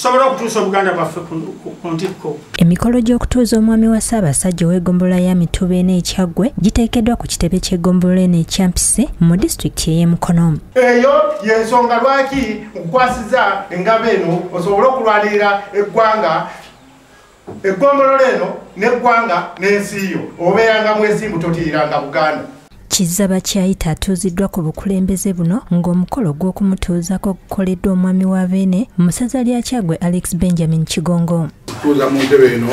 tusobola okutuusa Obuganda bwaffe ku ntikko. Emikolo gy'okutuuza omwami wa Ssaabasajja ow'eggombolola ya Mituba n'Ekyaggwe giteekeddwa ku kitebe ky'eggombolola n'Ekyampise mu disitulikiti ey'e Mukono. Eyo y'ensonga lwaki nkukwasiza engabo eno osobole okulwanirira eggwanga, eggombolola eno n'eggwanga n'ensi yo obeeranga mwesimbu totiiranga Buganda. Kizza Bakyayita atuuziddwa ku bukulembeze buno ng'omukolo gw'okumutuuzako gukoleddwa omwami wa Beene mu ssaza lya Kyaggwe Alex Benjamin Kigongo. Tuuza mu ntebe eno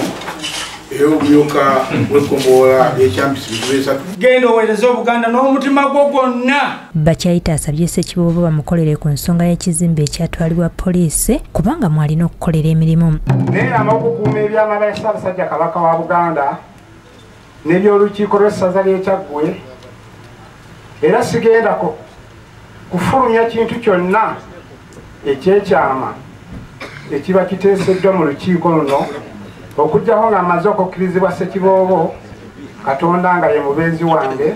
ey'obumyuka bw'eggombolola y'Ekyampisi bitubesatu. Genda oweereze Obuganda n'omutima gwo gwonna. Bakyayita asabye Ssekiboobo bamukolere ku nsonga y'ekizimbe ekyatwalibwa poliisi kubanga mwalina okukolera emirimu. Neerama okukuuma ebyama bya Ssaabasajja Kabaka wa Buganda n'ebyolukiiko lw'essaza ly'Ekyaggwe era sigenda kufulumya kintu kyonna ekyekyama ekiba kiteeseddwa mu lukiiko luno okujjaho ng'amaze okukkirizibwa Ssekiboobo Katonda nga ye mubeezi wange.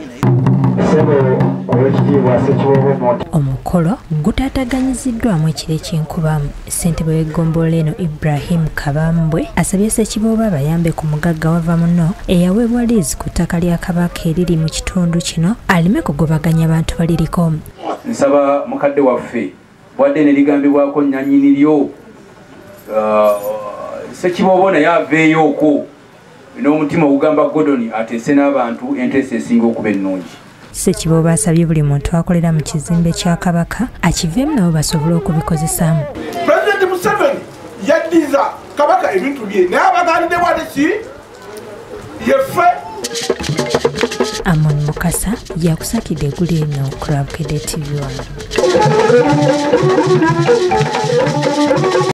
Omukolo gutaataganyiziddwamu ekiro eky'enkuba. Ssentebe w'eggombolola eno Ibrahim Kabambwe asabye Ssekiboobo abayambe ku mugagga wava muno eyaweebwa liizi ku ttaka lya Kabaka eriri mu kitundu kino aleme kugobaganya abantu baliriko. Nsaba mukadde waffe wadde ne ligambibwako nnyanyini lyo Ssekiboobo naye aveeyo okwo n'omutima ogugamba Godoni ateese n'abantu enteesa esinga okuba ennungi. Ssekiboobo asabye buli muntu akolera mu kizimbe kya Kabaka akiveemu nabo basobole okubikozesaamu. Pulezidenti Museveni yaddiza Kabaka ebintu bye naye abaganidde bwate ki yeffe. Amon Mukasa yakusakidde eggulu eno ku Lwabukedde TV 1.